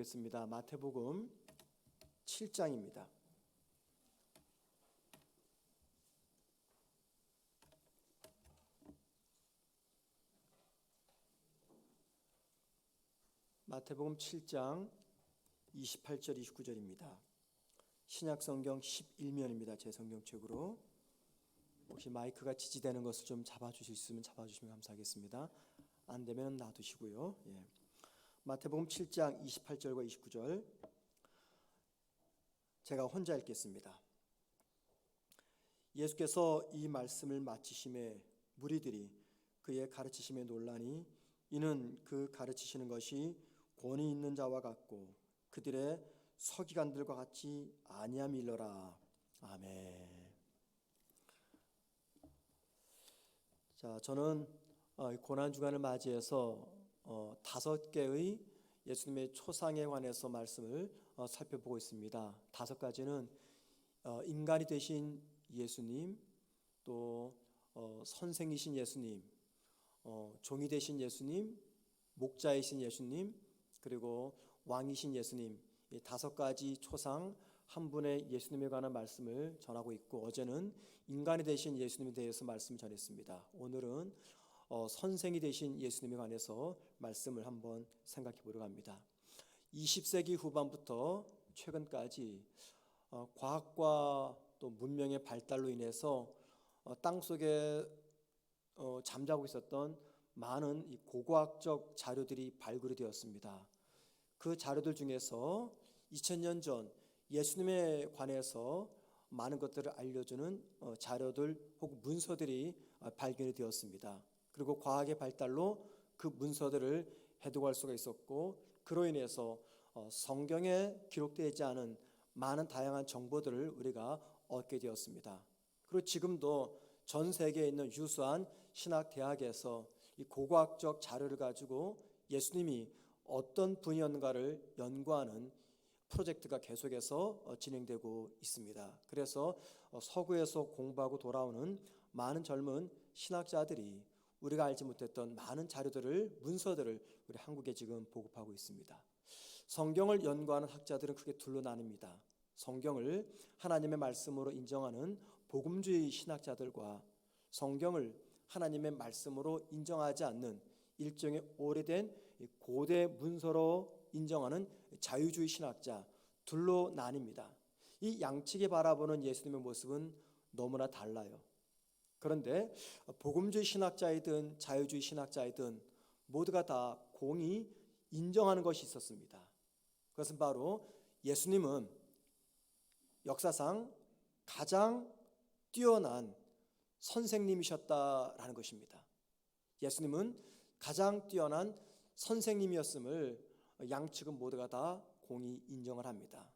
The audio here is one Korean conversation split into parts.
보겠습니다. 마태복음 7장입니다. 마태복음 7장 28절 29절입니다. 신약성경 11면입니다. 제 성경책으로. 혹시 마이크가 지지되는 것을 좀 잡아주실 수 있으면 잡아주시면 감사하겠습니다. 안 되면 놔두시고요. 마태복음 7장 28절과 29절 제가 혼자 읽겠습니다. 예수께서 이 말씀을 마치심에 무리들이 그의 가르치심에 놀라니 이는 그 가르치시는 것이 권위 있는 자와 같고 그들의 서기관들과 같이 아니함일러라. 아멘. 자, 저는 고난 주간을 맞이해서 5개의 예수님의 초상에 관해서 말씀을 살펴보고 있습니다. 5가지는 인간이 되신 예수님, 또 선생이신 예수님, 종이 되신 예수님, 목자이신 예수님, 그리고 왕이신 예수님, 이 5가지 초상 한 분의 예수님에 관한 말씀을 전하고 있고, 어제는 인간이 되신 예수님에 대해서 말씀을 전했습니다. 오늘은 선생이 되신 예수님에 관해서 말씀을 한번 생각해 보려고 합니다. 20세기 후반부터 최근까지 과학과 또 문명의 발달로 인해서 땅속에 잠자고 있었던 많은 이 고고학적 자료들이 발굴이 되었습니다. 그 자료들 중에서 2000년 전 예수님에 관해서 많은 것들을 알려주는 자료들 혹은 문서들이 발견이 되었습니다. 그리고 과학의 발달로 그 문서들을 해독할 수가 있었고, 그로 인해서 성경에 기록되지 않은 많은 다양한 정보들을 우리가 얻게 되었습니다. 그리고 지금도 전 세계에 있는 유수한 신학대학에서 이 고고학적 자료를 가지고 예수님이 어떤 분이었는가를 연구하는 프로젝트가 계속해서 진행되고 있습니다. 그래서 서구에서 공부하고 돌아오는 많은 젊은 신학자들이 우리가 알지 못했던 많은 자료들을, 문서들을 우리 한국에 지금 보급하고 있습니다. 성경을 연구하는 학자들은 크게 둘로 나뉩니다. 성경을 하나님의 말씀으로 인정하는 복음주의 신학자들과 성경을 하나님의 말씀으로 인정하지 않는 일종의 오래된 고대 문서로 인정하는 자유주의 신학자, 둘로 나뉩니다. 이 양측이 바라보는 예수님의 모습은 너무나 달라요. 그런데 복음주의 신학자이든 자유주의 신학자이든 모두가 다 공히 인정하는 것이 있었습니다. 그것은 바로 예수님은 역사상 가장 뛰어난 선생님이셨다라는 것입니다. 예수님은 가장 뛰어난 선생님이었음을 양측은 모두가 다 공히 인정을 합니다.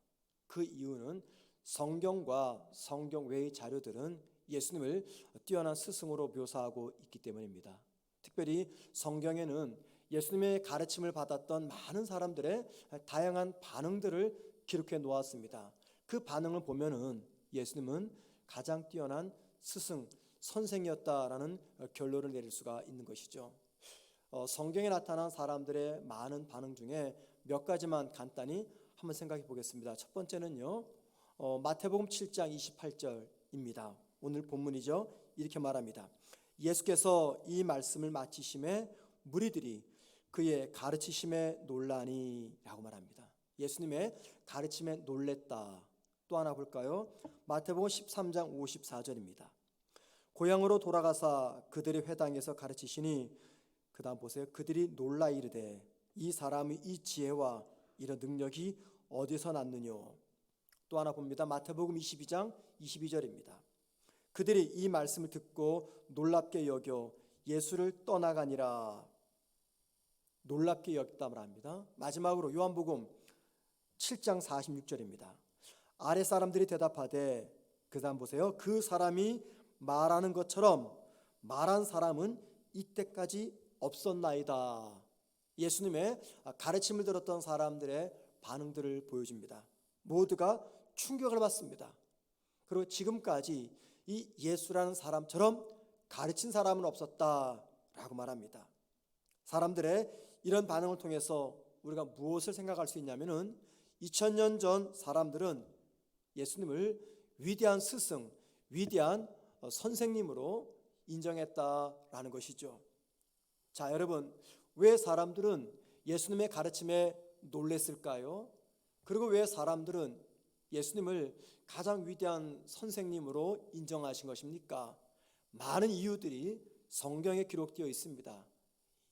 그 이유는 성경과 성경 외의 자료들은 예수님을 뛰어난 스승으로 묘사하고 있기 때문입니다. 특별히 성경에는 예수님의 가르침을 받았던 많은 사람들의 다양한 반응들을 기록해 놓았습니다. 그 반응을 보면은 예수님은 가장 뛰어난 스승, 선생이었다라는 결론을 내릴 수가 있는 것이죠. 성경에 나타난 사람들의 많은 반응 중에 몇 가지만 간단히 한번 생각해 보겠습니다. 첫 번째는요, 마태복음 7장 28절입니다. 오늘 본문이죠. 이렇게 말합니다. 예수께서 이 말씀을 마치심에 무리들이 그의 가르치심에 놀라니 라고 말합니다. 예수님의 가르침에 놀랬다. 또 하나 볼까요? 마태복음 13장 54절입니다. 고향으로 돌아가사 그들의 회당에서 가르치시니, 그 다음 보세요. 그들이 놀라 이르되 이 사람이 이 지혜와 이런 능력이 어디서 났느뇨. 또 하나 봅니다. 마태복음 22장 22절입니다. 그들이 이 말씀을 듣고 놀랍게 여겨 예수를 떠나가니라. 놀랍게 여겼다 말합니다. 마지막으로 요한복음 7장 46절입니다. 아랫 사람들이 대답하되, 그 다음 보세요. 그 사람이 말하는 것처럼 말한 사람은 이때까지 없었나이다. 예수님의 가르침을 들었던 사람들의 반응들을 보여줍니다. 모두가 충격을 받습니다. 그리고 지금까지 이 예수라는 사람처럼 가르친 사람은 없었다라고 말합니다. 사람들의 이런 반응을 통해서 우리가 무엇을 생각할 수 있냐면은 2000년 전 사람들은 예수님을 위대한 스승, 위대한 선생님으로 인정했다라는 것이죠. 자, 여러분, 왜 사람들은 예수님의 가르침에 놀랬을까요? 그리고 왜 사람들은 예수님을 가장 위대한 선생님으로 인정하신 것입니까? 많은 이유들이 성경에 기록되어 있습니다.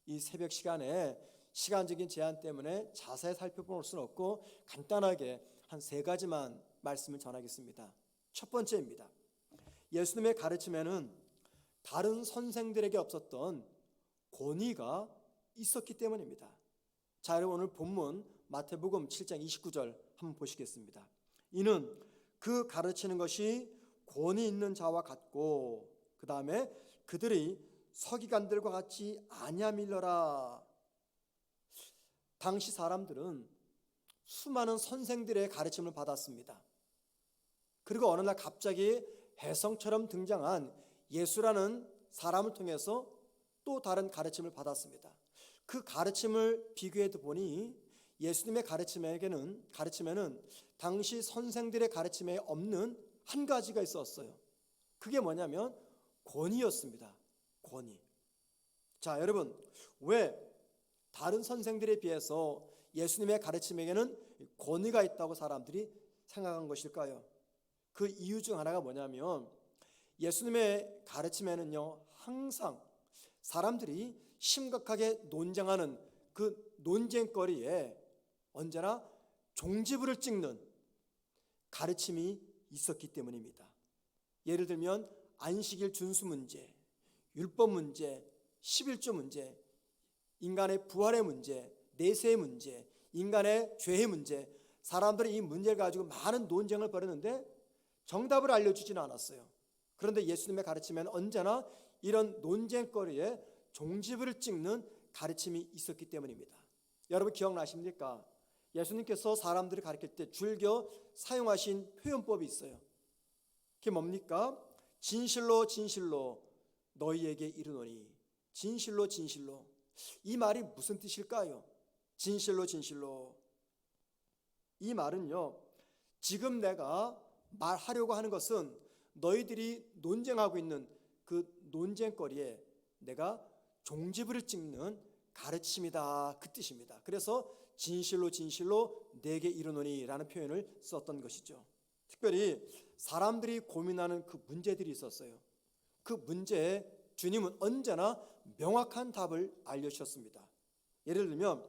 이 새벽 시간에 시간적인 제한 때문에 자세히 살펴볼 수는 없고 간단하게 한 3가지만 말씀을 전하겠습니다. 첫 번째입니다. 예수님의 가르침에는 다른 선생들에게 없었던 권위가 있었기 때문입니다. 자, 여러분, 오늘 본문 마태복음 7장 29절 한번 보시겠습니다. 이는 그 가르치는 것이 권위 있는 자와 같고 그 다음에 그들이 서기관들과 같이 아냐밀러라. 당시 사람들은 수많은 선생들의 가르침을 받았습니다. 그리고 어느 날 갑자기 혜성처럼 등장한 예수라는 사람을 통해서 또 다른 가르침을 받았습니다. 그 가르침을 비교해 보니 예수님의 가르침에는 당시 선생들의 가르침에 없는 한 가지가 있었어요. 그게 뭐냐면 권위였습니다. 권위. 자, 여러분, 왜 다른 선생들에 비해서 예수님의 가르침에게는 권위가 있다고 사람들이 생각한 것일까요? 그 이유 중 하나가 뭐냐면 예수님의 가르침에는요, 항상 사람들이 심각하게 논쟁하는 그 논쟁거리에 언제나 종지부를 찍는 가르침이 있었기 때문입니다. 예를 들면 안식일 준수 문제, 율법 문제, 11조 문제, 인간의 부활의 문제, 내세의 문제, 인간의 죄의 문제, 사람들이 이 문제를 가지고 많은 논쟁을 벌였는데 정답을 알려주지는 않았어요. 그런데 예수님의 가르침에는 언제나 이런 논쟁거리에 종지부를 찍는 가르침이 있었기 때문입니다. 여러분 기억나십니까? 예수님께서 사람들을 가르칠 때 즐겨 사용하신 표현법이 있어요. 그게 뭡니까? 진실로 진실로 너희에게 이르노니. 진실로 진실로. 이 말이 무슨 뜻일까요? 진실로 진실로. 이 말은요, 지금 내가 말하려고 하는 것은 너희들이 논쟁하고 있는 그 논쟁거리에 내가 종지부를 찍는 가르침이다, 그 뜻입니다. 그래서 진실로 진실로 내게 이르노니 라는 표현을 썼던 것이죠. 특별히 사람들이 고민하는 그 문제들이 있었어요. 그 문제에 주님은 언제나 명확한 답을 알려주셨습니다. 예를 들면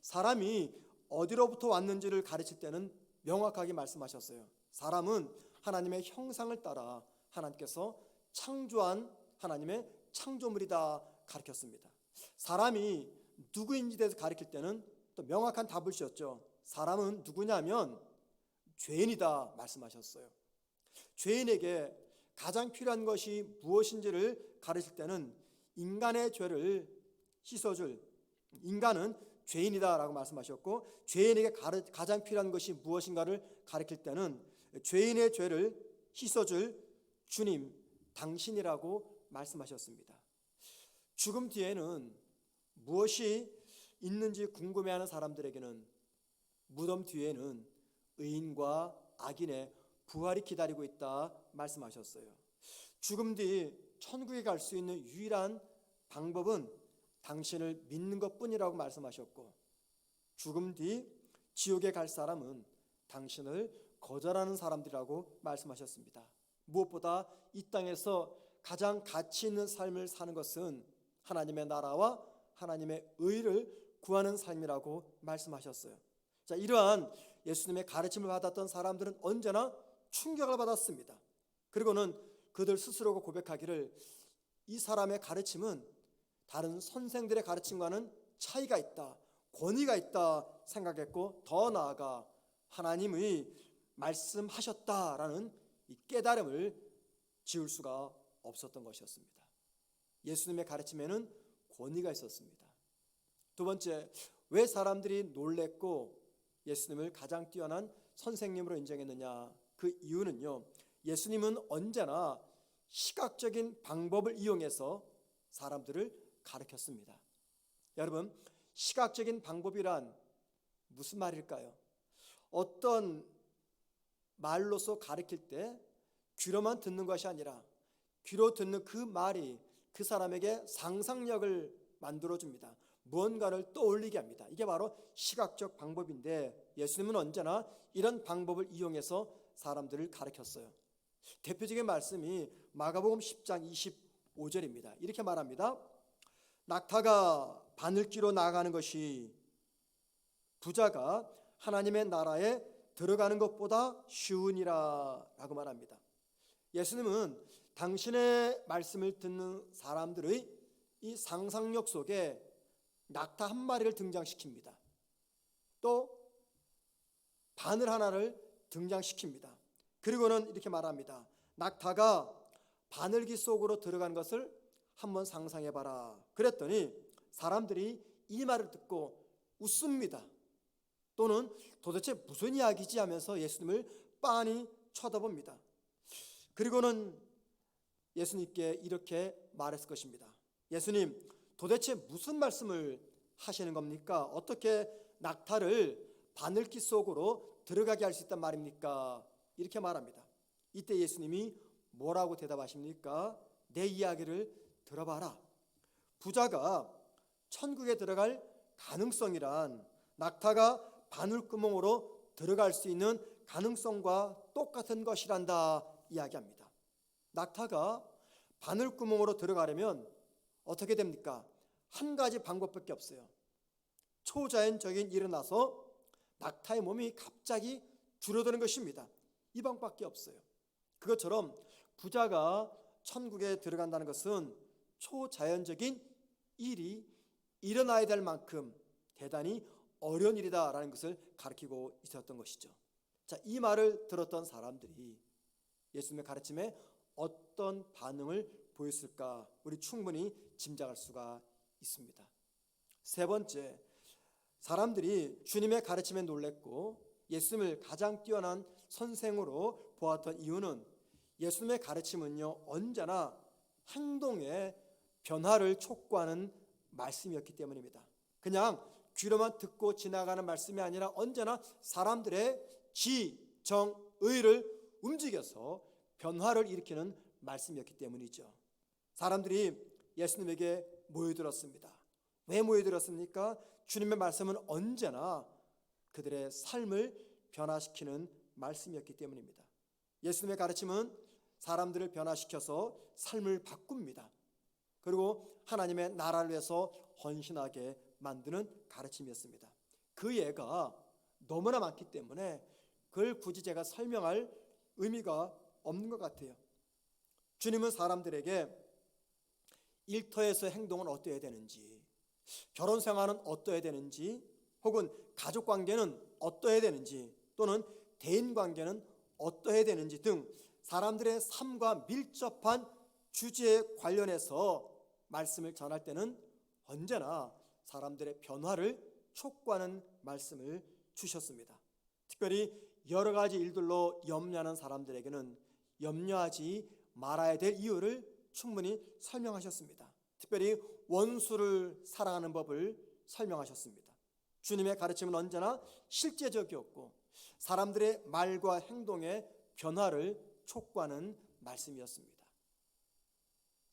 사람이 어디로부터 왔는지를 가르칠 때는 명확하게 말씀하셨어요. 사람은 하나님의 형상을 따라 하나님께서 창조한 하나님의 창조물이다 가르쳤습니다. 사람이 누구인지 대해서 가르칠 때는 또 명확한 답을 주셨죠. 사람은 누구냐면 죄인이다 말씀하셨어요. 죄인에게 가장 필요한 것이 무엇인지를 가르칠 때는 인간의 죄를 씻어줄, 인간은 죄인이다라고 말씀하셨고, 죄인에게 가장 필요한 것이 무엇인가를 가르칠 때는 죄인의 죄를 씻어줄 주님 당신이라고 말씀하셨습니다. 죽음 뒤에는 무엇이 있는지 궁금해하는 사람들에게는 무덤 뒤에는 의인과 악인의 부활이 기다리고 있다 말씀하셨어요. 죽음 뒤 천국에 갈 수 있는 유일한 방법은 당신을 믿는 것뿐이라고 말씀하셨고, 죽음 뒤 지옥에 갈 사람은 당신을 거절하는 사람들이라고 말씀하셨습니다. 무엇보다 이 땅에서 가장 가치 있는 삶을 사는 것은 하나님의 나라와 하나님의 의를 구하는 삶이라고 말씀하셨어요. 자, 이러한 예수님의 가르침을 받았던 사람들은 언제나 충격을 받았습니다. 그리고는 그들 스스로가 고백하기를 이 사람의 가르침은 다른 선생들의 가르침과는 차이가 있다, 권위가 있다 생각했고, 더 나아가 하나님의 말씀하셨다라는 이 깨달음을 지울 수가 없었던 것이었습니다. 예수님의 가르침에는 권위가 있었습니다. 두 번째, 왜 사람들이 놀랬고 예수님을 가장 뛰어난 선생님으로 인정했느냐? 그 이유는요, 예수님은 언제나 시각적인 방법을 이용해서 사람들을 가르쳤습니다. 여러분, 시각적인 방법이란 무슨 말일까요? 어떤 말로서 가르칠 때 귀로만 듣는 것이 아니라 귀로 듣는 그 말이 그 사람에게 상상력을 만들어줍니다. 무언가를 떠올리게 합니다. 이게 바로 시각적 방법인데 예수님은 언제나 이런 방법을 이용해서 사람들을 가르쳤어요. 대표적인 말씀이 마가복음 10장 25절입니다. 이렇게 말합니다. 낙타가 바늘기로 나가는 것이 부자가 하나님의 나라에 들어가는 것보다 쉬우니라 라고 말합니다. 예수님은 당신의 말씀을 듣는 사람들의 이 상상력 속에 낙타 한 마리를 등장시킵니다. 또 바늘 하나를 등장시킵니다. 그리고는 이렇게 말합니다. 낙타가 바늘기 속으로 들어간 것을 한번 상상해봐라. 그랬더니 사람들이 이 말을 듣고 웃습니다. 또는 도대체 무슨 이야기지 하면서 예수님을 빤히 쳐다봅니다. 그리고는 예수님께 이렇게 말했을 것입니다. 예수님, 도대체 무슨 말씀을 하시는 겁니까? 어떻게 낙타를 바늘기 속으로 들어가게 할 수 있단 말입니까? 이렇게 말합니다. 이때 예수님이 뭐라고 대답하십니까? 내 이야기를 들어봐라. 부자가 천국에 들어갈 가능성이란 낙타가 바늘구멍으로 들어갈 수 있는 가능성과 똑같은 것이란다 이야기합니다. 낙타가 바늘구멍으로 들어가려면 어떻게 됩니까? 한 가지 방법밖에 없어요. 초자연적인 일이 나서 낙타의 몸이 갑자기 줄어드는 것입니다. 이 방법밖에 없어요. 그것처럼 부자가 천국에 들어간다는 것은 초자연적인 일이 일어나야 될 만큼 대단히 어려운 일이다라는 것을 가르치고 있었던 것이죠. 자, 이 말을 들었던 사람들이 예수님의 가르침에 어떤 반응을 보였을까 우리 충분히 짐작할 수가 있습니다. 세 번째, 사람들이 주님의 가르침에 놀랐고 예수님을 가장 뛰어난 선생으로 보았던 이유는 예수님의 가르침은요 언제나 행동의 변화를 촉구하는 말씀이었기 때문입니다. 그냥 귀로만 듣고 지나가는 말씀이 아니라 언제나 사람들의 지정의를 움직여서 변화를 일으키는 말씀이었기 때문이죠. 사람들이 예수님에게 모여들었습니다. 왜 모여들었습니까? 주님의 말씀은 언제나 그들의 삶을 변화시키는 말씀이었기 때문입니다. 예수님의 가르침은 사람들을 변화시켜서 삶을 바꿉니다. 그리고 하나님의 나라를 위해서 헌신하게 만드는 가르침이었습니다. 그 예가 너무나 많기 때문에 그걸 굳이 제가 설명할 의미가 없는 것 같아요. 주님은 사람들에게 일터에서 행동은 어떠해야 되는지, 결혼 생활은 어떠해야 되는지, 혹은 가족 관계는 어떠해야 되는지, 또는 대인 관계는 어떠해야 되는지 등 사람들의 삶과 밀접한 주제에 관련해서 말씀을 전할 때는 언제나 사람들의 변화를 촉구하는 말씀을 주셨습니다. 특별히 여러 가지 일들로 염려하는 사람들에게는 염려하지 말아야 될 이유를 충분히 설명하셨습니다. 특별히 원수를 사랑하는 법을 설명하셨습니다. 주님의 가르침은 언제나 실제적이었고 사람들의 말과 행동의 변화를 촉구하는 말씀이었습니다.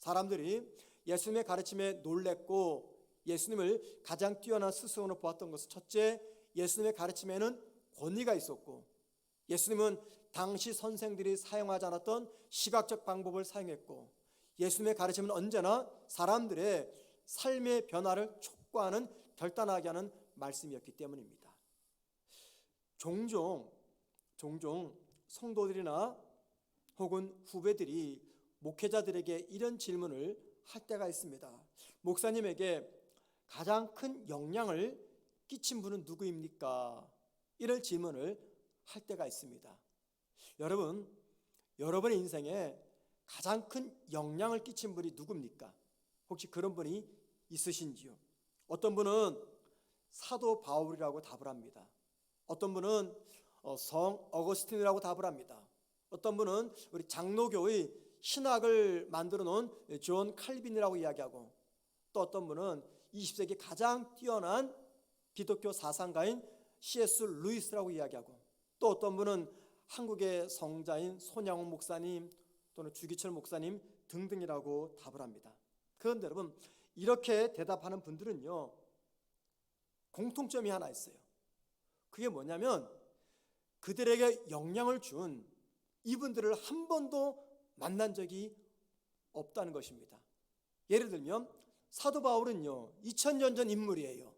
사람들이 예수님의 가르침에 놀랬고 예수님을 가장 뛰어난 스승으로 보았던 것은 첫째, 예수님의 가르침에는 권위가 있었고 예수님은 당시 선생들이 사용하지 않았던 시각적 방법을 사용했고 예수님의 가르침은 언제나 사람들의 삶의 변화를 촉구하는 결단하게 하는 말씀이었기 때문입니다. 종종 성도들이나 혹은 후배들이 목회자들에게 이런 질문을 할 때가 있습니다. 목사님에게 가장 큰 영향을 끼친 분은 누구입니까? 이런 질문을 할 때가 있습니다. 여러분의 인생에 가장 큰 영향을 끼친 분이 누굽니까? 혹시 그런 분이 있으신지요? 어떤 분은 사도 바울이라고 답을 합니다. 어떤 분은 성 어거스틴이라고 답을 합니다. 어떤 분은 우리 장로교의 신학을 만들어 놓은 존 칼빈이라고 이야기하고 또 어떤 분은 20세기 가장 뛰어난 기독교 사상가인 C.S. 루이스라고 이야기하고, 또 어떤 분은 한국의 성자인 손양원 목사님 또는 주기철 목사님 등등이라고 답을 합니다. 그런데 여러분, 이렇게 대답하는 분들은요, 공통점이 하나 있어요. 그게 뭐냐면 그들에게 영향을 준 이분들을 한 번도 만난 적이 없다는 것입니다. 예를 들면 사도 바울은요 2000년 전 인물이에요.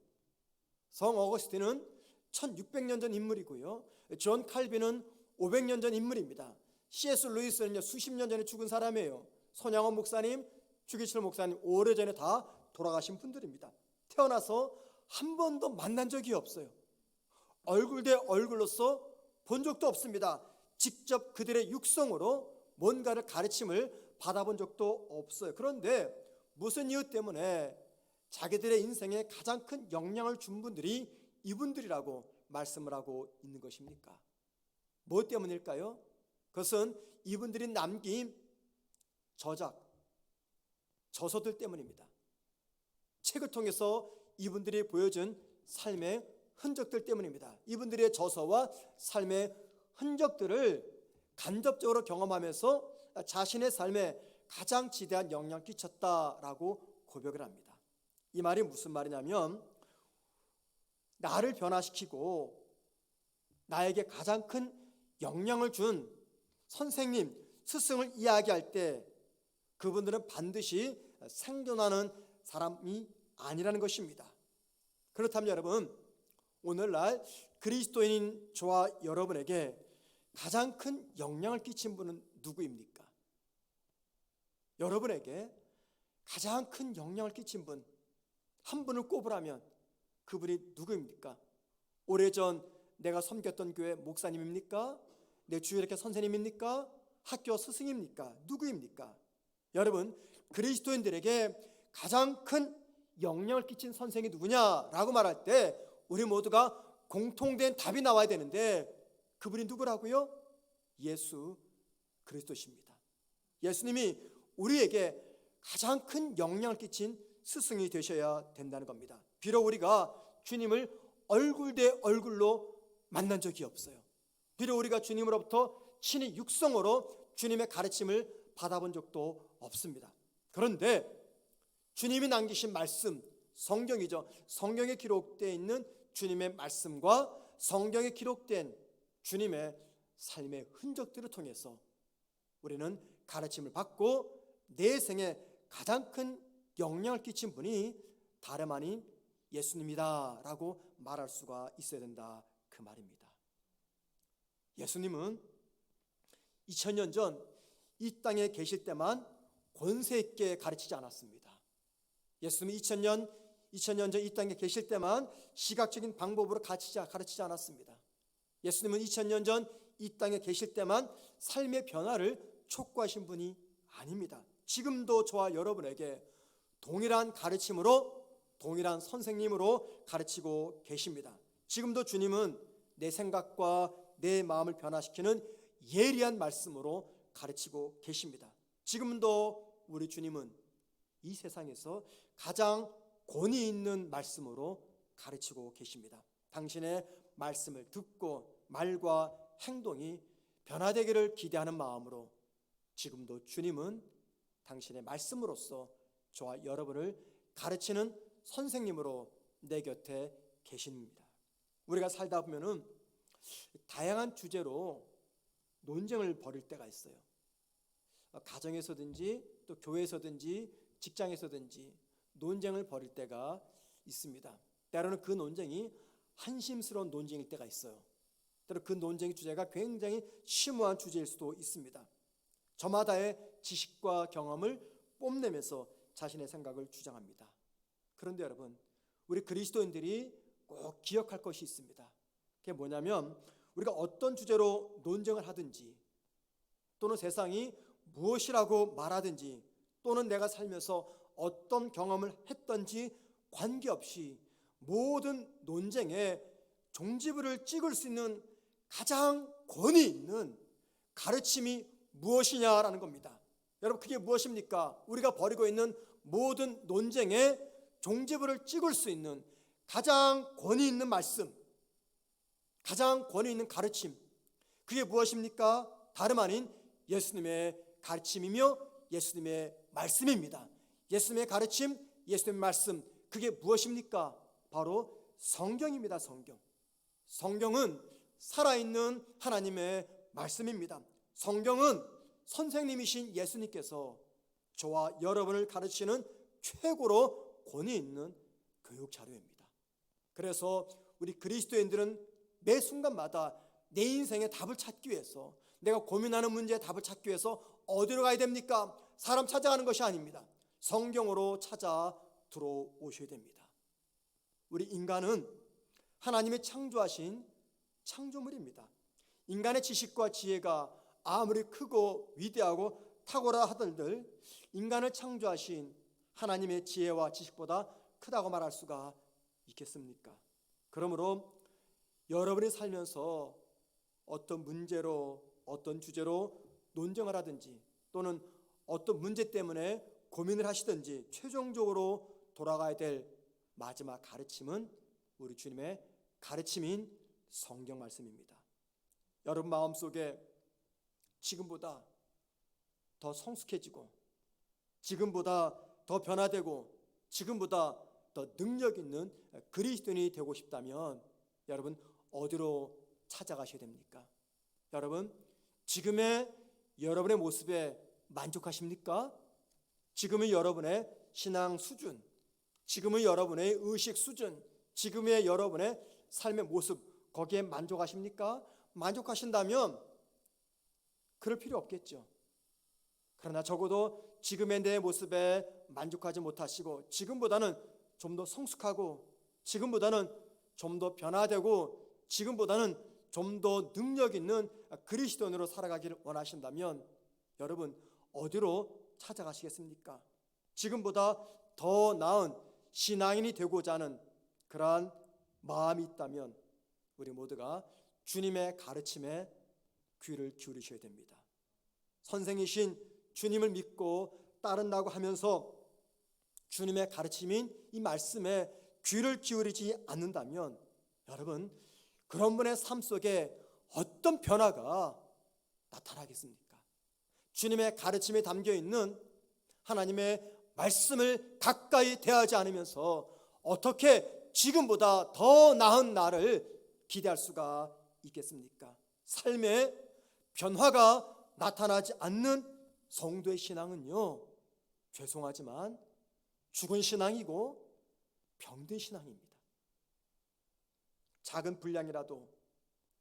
성 어거스틴은 1600년 전 인물이고요. 존 칼빈은 500년 전 인물입니다. C.S. 루이스는요 수십 년 전에 죽은 사람이에요. 손양원 목사님, 주기철 목사님 오래전에 다 돌아가신 분들입니다. 태어나서 한 번도 만난 적이 없어요. 얼굴 대 얼굴로서 본 적도 없습니다. 직접 그들의 육성으로 뭔가를 가르침을 받아본 적도 없어요. 그런데 무슨 이유 때문에 자기들의 인생에 가장 큰 영향을 준 분들이 이분들이라고 말씀을 하고 있는 것입니까? 뭐 때문일까요? 그것은 이분들이 남긴 저작, 저서들 때문입니다. 책을 통해서 이분들이 보여준 삶의 흔적들 때문입니다. 이분들의 저서와 삶의 흔적들을 간접적으로 경험하면서 자신의 삶에 가장 지대한 영향을 끼쳤다라고 고백을 합니다. 이 말이 무슨 말이냐면 나를 변화시키고 나에게 가장 큰 영향을 준 선생님, 스승을 이야기할 때 그분들은 반드시 생존하는 사람이 아니라는 것입니다. 그렇다면 여러분, 오늘날 그리스도인인 저와 여러분에게 가장 큰 영향을 끼친 분은 누구입니까? 여러분에게 가장 큰 영향을 끼친 분, 한 분을 꼽으라면 그분이 누구입니까? 오래전 내가 섬겼던 교회 목사님입니까? 내 주일학교 선생님입니까? 학교 스승입니까? 누구입니까? 여러분, 그리스도인들에게 가장 큰 영향을 끼친 선생이 누구냐라고 말할 때 우리 모두가 공통된 답이 나와야 되는데 그분이 누구라고요? 예수 그리스도십니다. 예수님이 우리에게 가장 큰 영향을 끼친 스승이 되셔야 된다는 겁니다. 비록 우리가 주님을 얼굴 대 얼굴로 만난 적이 없어요. 비록 우리가 주님으로부터 친히 육성으로 주님의 가르침을 받아본 적도 없습니다. 그런데 주님이 남기신 말씀, 성경이죠. 성경에 기록되어 있는 주님의 말씀과 성경에 기록된 주님의 삶의 흔적들을 통해서 우리는 가르침을 받고 내 생에 가장 큰 영향을 끼친 분이 다름 아닌 예수님이다 라고 말할 수가 있어야 된다, 그 말입니다. 예수님은 2000년 전 이 땅에 계실 때만 권세 있게 가르치지 않았습니다. 예수님이 2000년 전 이 땅에 계실 때만 시각적인 방법으로 가르치지 않았습니다. 예수님은 2000년 전 이 땅에 계실 때만 삶의 변화를 촉구하신 분이 아닙니다. 지금도 저와 여러분에게 동일한 가르침으로, 동일한 선생님으로 가르치고 계십니다. 지금도 주님은 내 생각과 내 마음을 변화시키는 예리한 말씀으로 가르치고 계십니다. 지금도 우리 주님은 이 세상에서 가장 권위 있는 말씀으로 가르치고 계십니다. 당신의 말씀을 듣고 말과 행동이 변화되기를 기대하는 마음으로 지금도 주님은 당신의 말씀으로써 저와 여러분을 가르치는 선생님으로 내 곁에 계십니다. 우리가 살다 보면은 다양한 주제로 논쟁을 벌일 때가 있어요. 가정에서든지 또 교회에서든지 직장에서든지 논쟁을 벌일 때가 있습니다. 때로는 그 논쟁이 한심스러운 논쟁일 때가 있어요. 때로 그 논쟁의 주제가 굉장히 심오한 주제일 수도 있습니다. 저마다의 지식과 경험을 뽐내면서 자신의 생각을 주장합니다. 그런데 여러분, 우리 그리스도인들이 꼭 기억할 것이 있습니다. 그게 뭐냐면 우리가 어떤 주제로 논쟁을 하든지 또는 세상이 무엇이라고 말하든지 또는 내가 살면서 어떤 경험을 했던지 관계없이 모든 논쟁에 종지부를 찍을 수 있는 가장 권위 있는 가르침이 무엇이냐라는 겁니다. 여러분, 그게 무엇입니까? 우리가 벌이고 있는 모든 논쟁에 종지부를 찍을 수 있는 가장 권위 있는 말씀, 가장 권위 있는 가르침, 그게 무엇입니까? 다름 아닌 예수님의 가르침이며 예수님의 말씀입니다. 예수님의 가르침, 예수님의 말씀, 그게 무엇입니까? 바로 성경입니다. 성경은 살아있는 하나님의 말씀입니다. 성경은 선생님이신 예수님께서 저와 여러분을 가르치는 최고로 권위 있는 교육 자료입니다. 그래서 우리 그리스도인들은 매 순간마다 내 인생의 답을 찾기 위해서, 내가 고민하는 문제의 답을 찾기 위해서 어디로 가야 됩니까? 사람 찾아가는 것이 아닙니다. 성경으로 찾아 들어오셔야 됩니다. 우리 인간은 하나님이 창조하신 창조물입니다. 인간의 지식과 지혜가 아무리 크고 위대하고 탁월하 하들들 인간을 창조하신 하나님의 지혜와 지식보다 크다고 말할 수가 있겠습니까? 그러므로 여러분이 살면서 어떤 문제로, 어떤 주제로 논쟁을 하든지 또는 어떤 문제 때문에 고민을 하시든지 최종적으로 돌아가야 될 마지막 가르침은 우리 주님의 가르침인 성경 말씀입니다. 여러분 마음속에 지금보다 더 성숙해지고, 지금보다 더 변화되고, 지금보다 더 능력 있는 그리스도인이 되고 싶다면 여러분 어디로 찾아가셔야 됩니까? 여러분 지금의 여러분의 모습에 만족하십니까? 지금의 여러분의 신앙 수준, 지금의 여러분의 의식 수준, 지금의 여러분의 삶의 모습, 거기에 만족하십니까? 만족하신다면 그럴 필요 없겠죠. 그러나 적어도 지금의 내 모습에 만족하지 못하시고 지금보다는 좀 더 성숙하고 지금보다는 좀 더 변화되고 지금보다는 좀 더 능력 있는 그리스도인으로 살아가기를 원하신다면 여러분 어디로 찾아가시겠습니까? 지금보다 더 나은 신앙인이 되고자 하는 그러한 마음이 있다면 우리 모두가 주님의 가르침에 귀를 기울이셔야 됩니다. 선생이신 주님을 믿고 따른다고 하면서 주님의 가르침인 이 말씀에 귀를 기울이지 않는다면 여러분 그런 분의 삶 속에 어떤 변화가 나타나겠습니까? 주님의 가르침에 담겨있는 하나님의 말씀을 가까이 대하지 않으면서 어떻게 지금보다 더 나은 날을 기대할 수가 있겠습니까? 삶의 변화가 나타나지 않는 성도의 신앙은요, 죄송하지만 죽은 신앙이고 병든 신앙입니다. 작은 분량이라도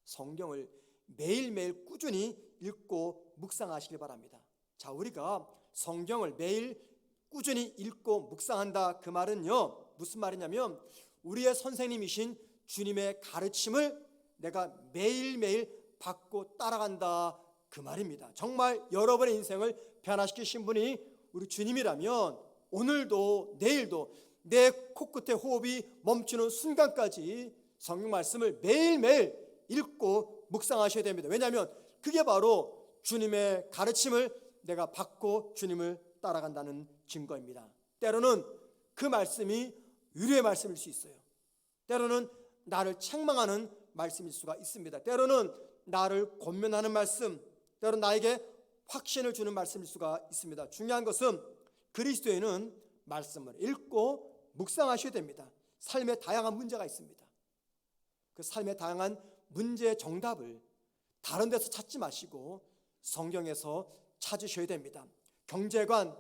성경을 매일매일 꾸준히 읽고 묵상하시길 바랍니다. 자, 우리가 성경을 매일 꾸준히 읽고 묵상한다, 그 말은요 무슨 말이냐면 우리의 선생님이신 주님의 가르침을 내가 매일매일 받고 따라간다, 그 말입니다. 정말 여러분의 인생을 변화시키신 분이 우리 주님이라면 오늘도 내일도 내 코끝에 호흡이 멈추는 순간까지 성경 말씀을 매일매일 읽고 묵상하셔야 됩니다. 왜냐하면 그게 바로 주님의 가르침을 내가 받고 주님을 따라간다는 증거입니다. 때로는 그 말씀이 위로의 말씀일 수 있어요. 때로는 나를 책망하는 말씀일 수가 있습니다. 때로는 나를 권면하는 말씀, 때로는 나에게 확신을 주는 말씀일 수가 있습니다. 중요한 것은 그리스도인은 말씀을 읽고 묵상하셔야 됩니다. 삶에 다양한 문제가 있습니다. 그 삶의 다양한 문제의 정답을 다른 데서 찾지 마시고 성경에서 찾으셔야 됩니다. 경제관,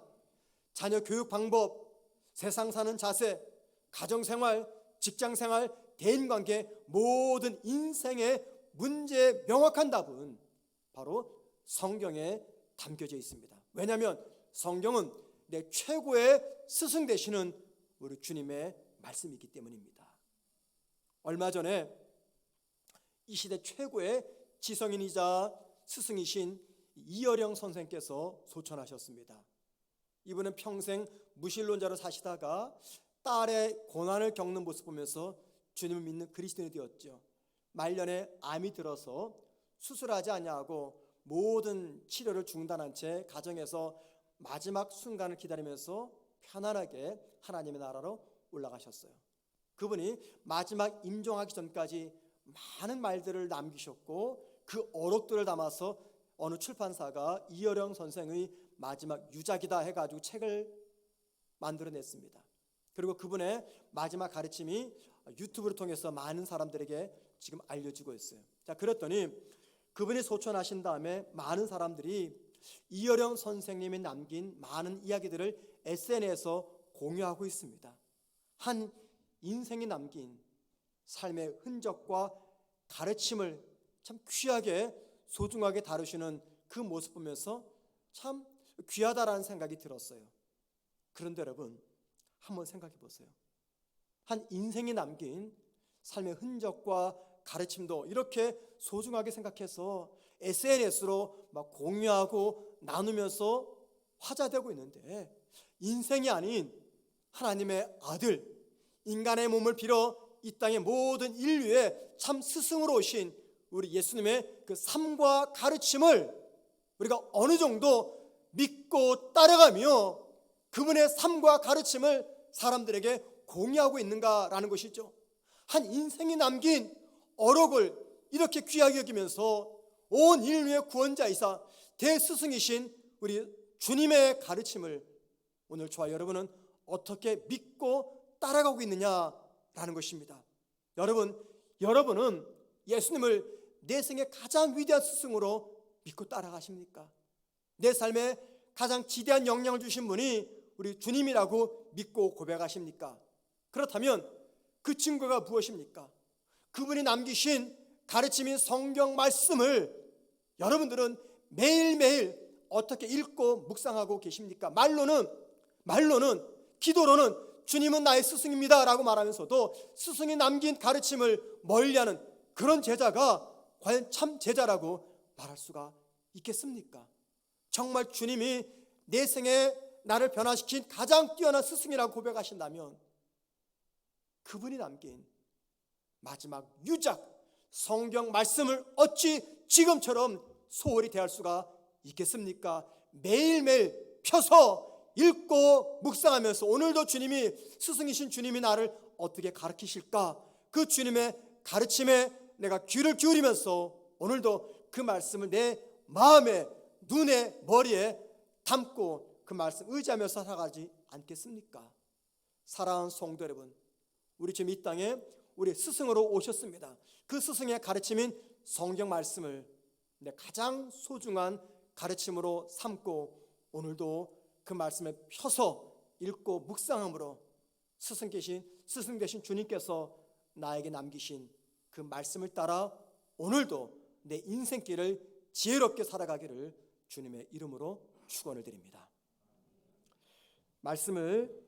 자녀 교육 방법, 세상 사는 자세, 가정생활, 직장생활, 대인관계, 모든 인생의 문제의 명확한 답은 바로 성경에 담겨져 있습니다. 왜냐하면 성경은 내 최고의 스승 되시는 우리 주님의 말씀이기 때문입니다. 얼마 전에 이 시대 최고의 지성인이자 스승이신 이어령 선생께서 소천하셨습니다. 이분은 평생 무신론자로 사시다가 딸의 고난을 겪는 모습 보면서 주님을 믿는 그리스도인이 되었죠. 말년에 암이 들어서 수술하지 아니하고 모든 치료를 중단한 채 가정에서 마지막 순간을 기다리면서 편안하게 하나님의 나라로 올라가셨어요. 그분이 마지막 임종하기 전까지 많은 말들을 남기셨고 그 어록들을 담아서 어느 출판사가 이어령 선생의 마지막 유작이다 해가지고 책을 만들어냈습니다. 그리고 그분의 마지막 가르침이 유튜브를 통해서 많은 사람들에게 지금 알려지고 있어요. 자, 그랬더니 그분이 소천하신 다음에 많은 사람들이 이어령 선생님이 남긴 많은 이야기들을 SNS에서 공유하고 있습니다. 한 인생이 남긴 삶의 흔적과 가르침을 참 귀하게 소중하게 다루시는 그 모습 보면서 참 귀하다라는 생각이 들었어요. 그런데 여러분, 한번 생각해 보세요. 한 인생이 남긴 삶의 흔적과 가르침도 이렇게 소중하게 생각해서 SNS로 막 공유하고 나누면서 화제되고 있는데, 인생이 아닌 하나님의 아들, 인간의 몸을 빌어 이 땅의 모든 인류의 참 스승으로 오신 우리 예수님의 그 삶과 가르침을 우리가 어느 정도 믿고 따라가며 그분의 삶과 가르침을 사람들에게 공유하고 있는가라는 것이죠. 한 인생이 남긴 어록을 이렇게 귀하게 여기면서 온 인류의 구원자이사 대스승이신 우리 주님의 가르침을 오늘 저와 여러분은 어떻게 믿고 따라가고 있느냐라는 것입니다. 여러분은 예수님을 내 생의 가장 위대한 스승으로 믿고 따라가십니까? 내 삶에 가장 지대한 영향을 주신 분이 우리 주님이라고 믿고 고백하십니까? 그렇다면 그 증거가 무엇입니까? 그분이 남기신 가르침인 성경 말씀을 여러분들은 매일매일 어떻게 읽고 묵상하고 계십니까? 말로는 기도로는 주님은 나의 스승입니다 라고 말하면서도 스승이 남긴 가르침을 멀리하는 그런 제자가 과연 참 제자라고 말할 수가 있겠습니까? 정말 주님이 내 생에 나를 변화시킨 가장 뛰어난 스승이라고 고백하신다면 그분이 남긴 마지막 유작 성경 말씀을 어찌 지금처럼 소홀히 대할 수가 있겠습니까? 매일매일 펴서 읽고 묵상하면서 오늘도 주님이 스승이신 주님이 나를 어떻게 가르치실까? 그 주님의 가르침에 내가 귀를 기울이면서 오늘도 그 말씀을 내 마음에 눈에 머리에 담고 그 말씀 의지하며 살아가지 않겠습니까? 사랑하는 성도 여러분, 우리 지금 이 땅에 우리 스승으로 오셨습니다. 그 스승의 가르침인 성경 말씀을 내 가장 소중한 가르침으로 삼고 오늘도 그 말씀을 펴서 읽고 묵상함으로 스승 되신 주님께서 나에게 남기신 그 말씀을 따라 오늘도 내 인생길을 지혜롭게 살아가기를 주님의 이름으로 축원을 드립니다. 말씀을